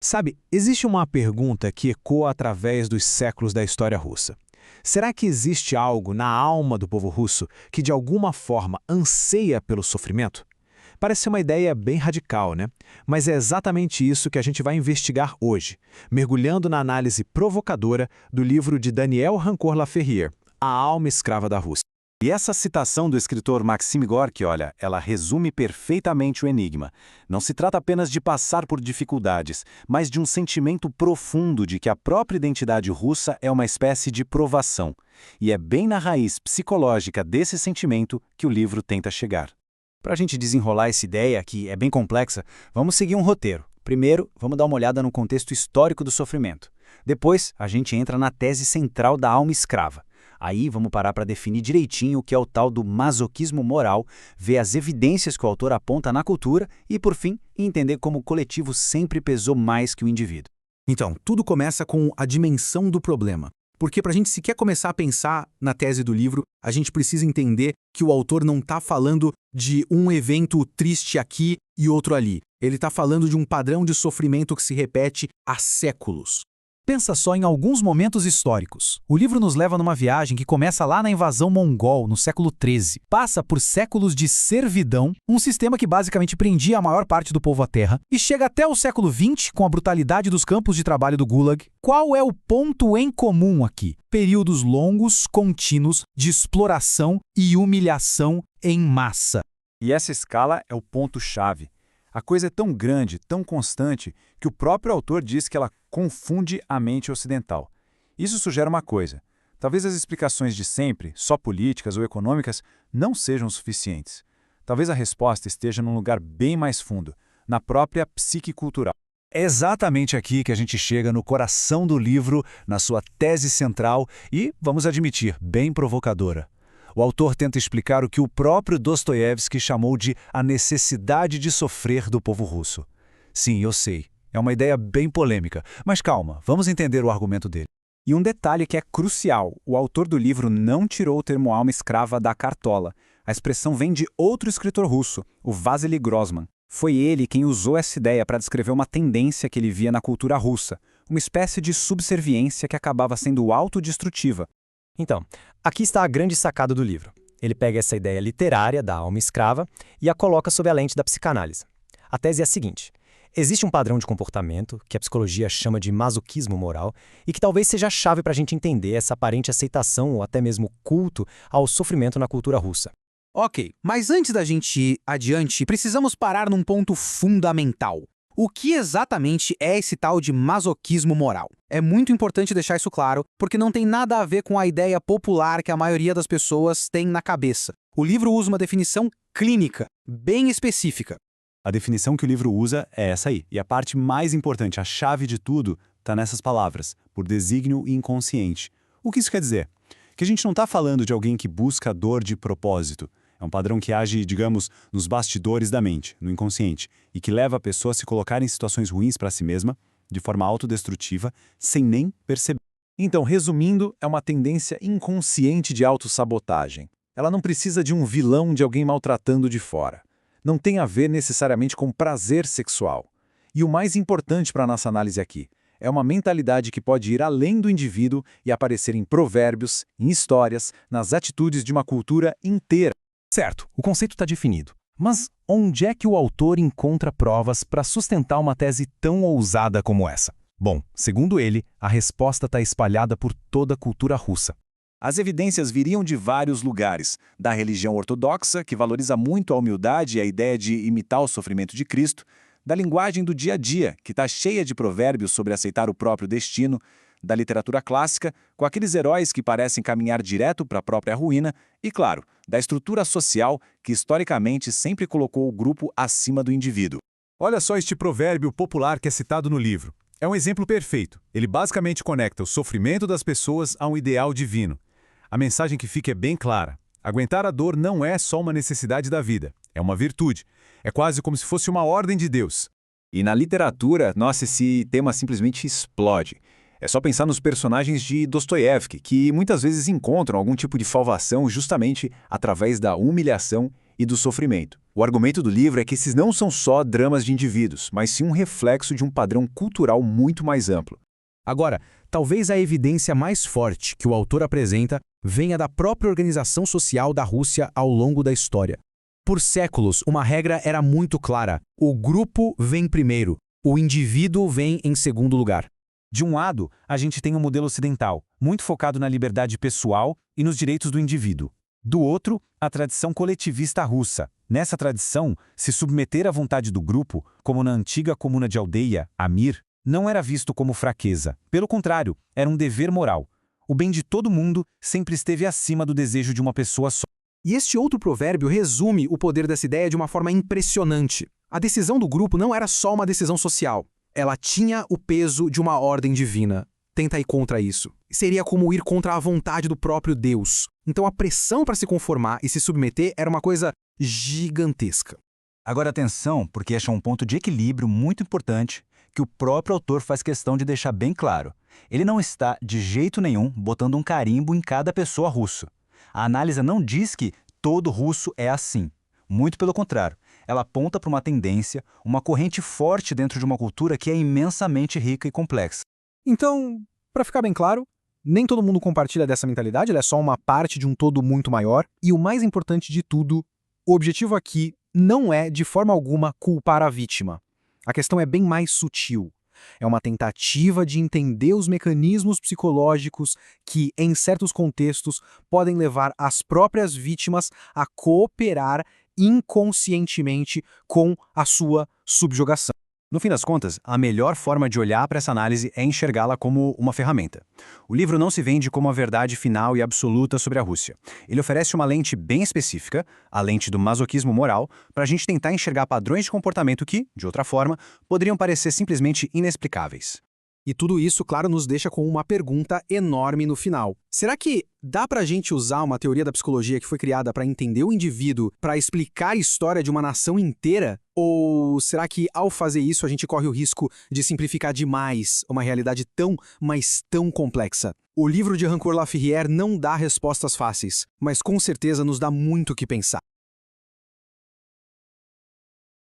Sabe, existe uma pergunta que ecoa através dos séculos da história russa. Será que existe algo na alma do povo russo que de alguma forma anseia pelo sofrimento? Parece ser uma ideia bem radical, né? Mas é exatamente isso que a gente vai investigar hoje, mergulhando na análise provocadora do livro de Daniel Rancor-Laferrière, A Alma Escrava da Rússia. E essa citação do escritor Maxim Gorky, olha, ela resume perfeitamente o enigma. Não se trata apenas de passar por dificuldades, mas de um sentimento profundo de que a própria identidade russa é uma espécie de provação. E é bem na raiz psicológica desse sentimento que o livro tenta chegar. Para a gente desenrolar essa ideia, que é bem complexa, vamos seguir um roteiro. Primeiro, vamos dar uma olhada no contexto histórico do sofrimento. Depois, a gente entra na tese central da alma escrava. Aí vamos parar para definir direitinho o que é o tal do masoquismo moral, ver as evidências que o autor aponta na cultura e, por fim, entender como o coletivo sempre pesou mais que o indivíduo. Então, tudo começa com a dimensão do problema. Porque para a gente sequer começar a pensar na tese do livro, a gente precisa entender que o autor não está falando de um evento triste aqui e outro ali. Ele está falando de um padrão de sofrimento que se repete há séculos. Pensa só em alguns momentos históricos. O livro nos leva numa viagem que começa lá na invasão mongol, no século XIII. Passa por séculos de servidão, um sistema que basicamente prendia a maior parte do povo à terra, e chega até o século XX com a brutalidade dos campos de trabalho do Gulag. Qual é o ponto em comum aqui? Períodos longos, contínuos, de exploração e humilhação em massa. E essa escala é o ponto-chave. A coisa é tão grande, tão constante, que o próprio autor diz que ela confunde a mente ocidental. Isso sugere uma coisa. Talvez as explicações de sempre, só políticas ou econômicas, não sejam suficientes. Talvez a resposta esteja num lugar bem mais fundo, na própria psique cultural. É exatamente aqui que a gente chega no coração do livro, na sua tese central e, vamos admitir, bem provocadora. O autor tenta explicar o que o próprio Dostoiévski chamou de a necessidade de sofrer do povo russo. Sim, eu sei, é uma ideia bem polêmica, mas calma, vamos entender o argumento dele. E um detalhe que é crucial, o autor do livro não tirou o termo alma escrava da cartola. A expressão vem de outro escritor russo, o Vasily Grossman. Foi ele quem usou essa ideia para descrever uma tendência que ele via na cultura russa, uma espécie de subserviência que acabava sendo autodestrutiva. Então, aqui está a grande sacada do livro. Ele pega essa ideia literária da alma escrava e a coloca sob a lente da psicanálise. A tese é a seguinte: existe um padrão de comportamento, que a psicologia chama de masoquismo moral, e que talvez seja a chave para a gente entender essa aparente aceitação ou até mesmo culto ao sofrimento na cultura russa. Ok, mas antes da gente ir adiante, precisamos parar num ponto fundamental. O que exatamente é esse tal de masoquismo moral? É muito importante deixar isso claro, porque não tem nada a ver com a ideia popular que a maioria das pessoas tem na cabeça. O livro usa uma definição clínica, bem específica. A definição que o livro usa é essa aí. E a parte mais importante, a chave de tudo, está nessas palavras, por desígnio inconsciente. O que isso quer dizer? Que a gente não está falando de alguém que busca a dor de propósito. É um padrão que age, digamos, nos bastidores da mente, no inconsciente, e que leva a pessoa a se colocar em situações ruins para si mesma, de forma autodestrutiva, sem nem perceber. Então, resumindo, é uma tendência inconsciente de autossabotagem. Ela não precisa de um vilão, de alguém maltratando de fora. Não tem a ver necessariamente com prazer sexual. E o mais importante para a nossa análise aqui, é uma mentalidade que pode ir além do indivíduo e aparecer em provérbios, em histórias, nas atitudes de uma cultura inteira. Certo, o conceito está definido. Mas onde é que o autor encontra provas para sustentar uma tese tão ousada como essa? Bom, segundo ele, a resposta está espalhada por toda a cultura russa. As evidências viriam de vários lugares, da religião ortodoxa, que valoriza muito a humildade e a ideia de imitar o sofrimento de Cristo, da linguagem do dia a dia, que está cheia de provérbios sobre aceitar o próprio destino, da literatura clássica, com aqueles heróis que parecem caminhar direto para a própria ruína, e, claro, da estrutura social que historicamente sempre colocou o grupo acima do indivíduo. Olha só este provérbio popular que é citado no livro. É um exemplo perfeito. Ele basicamente conecta o sofrimento das pessoas a um ideal divino. A mensagem que fica é bem clara. Aguentar a dor não é só uma necessidade da vida, é uma virtude. É quase como se fosse uma ordem de Deus. E na literatura, nossa, esse tema simplesmente explode. É só pensar nos personagens de Dostoiévski, que muitas vezes encontram algum tipo de salvação justamente através da humilhação e do sofrimento. O argumento do livro é que esses não são só dramas de indivíduos, mas sim um reflexo de um padrão cultural muito mais amplo. Agora, talvez a evidência mais forte que o autor apresenta venha da própria organização social da Rússia ao longo da história. Por séculos, uma regra era muito clara: o grupo vem primeiro, o indivíduo vem em segundo lugar. De um lado, a gente tem um modelo ocidental, muito focado na liberdade pessoal e nos direitos do indivíduo. Do outro, a tradição coletivista russa. Nessa tradição, se submeter à vontade do grupo, como na antiga comuna de aldeia, Amir, não era visto como fraqueza. Pelo contrário, era um dever moral. O bem de todo mundo sempre esteve acima do desejo de uma pessoa só. E este outro provérbio resume o poder dessa ideia de uma forma impressionante. A decisão do grupo não era só uma decisão social. Ela tinha o peso de uma ordem divina. Tenta ir contra isso. Seria como ir contra a vontade do próprio Deus. Então a pressão para se conformar e se submeter era uma coisa gigantesca. Agora atenção, porque este é um ponto de equilíbrio muito importante que o próprio autor faz questão de deixar bem claro. Ele não está, de jeito nenhum, botando um carimbo em cada pessoa russa. A análise não diz que todo russo é assim. Muito pelo contrário, ela aponta para uma tendência, uma corrente forte dentro de uma cultura que é imensamente rica e complexa. Então, para ficar bem claro, nem todo mundo compartilha dessa mentalidade, ela é só uma parte de um todo muito maior. E o mais importante de tudo, o objetivo aqui não é, de forma alguma, culpar a vítima. A questão é bem mais sutil. É uma tentativa de entender os mecanismos psicológicos que, em certos contextos, podem levar as próprias vítimas a cooperar inconscientemente com a sua subjugação. No fim das contas, a melhor forma de olhar para essa análise é enxergá-la como uma ferramenta. O livro não se vende como a verdade final e absoluta sobre a Rússia. Ele oferece uma lente bem específica, a lente do masoquismo moral, para a gente tentar enxergar padrões de comportamento que, de outra forma, poderiam parecer simplesmente inexplicáveis. E tudo isso, claro, nos deixa com uma pergunta enorme no final. Será que dá pra gente usar uma teoria da psicologia que foi criada para entender o indivíduo, para explicar a história de uma nação inteira? Ou será que, ao fazer isso, a gente corre o risco de simplificar demais uma realidade tão, mas tão complexa? O livro de Rancor Laferrière não dá respostas fáceis, mas com certeza nos dá muito o que pensar.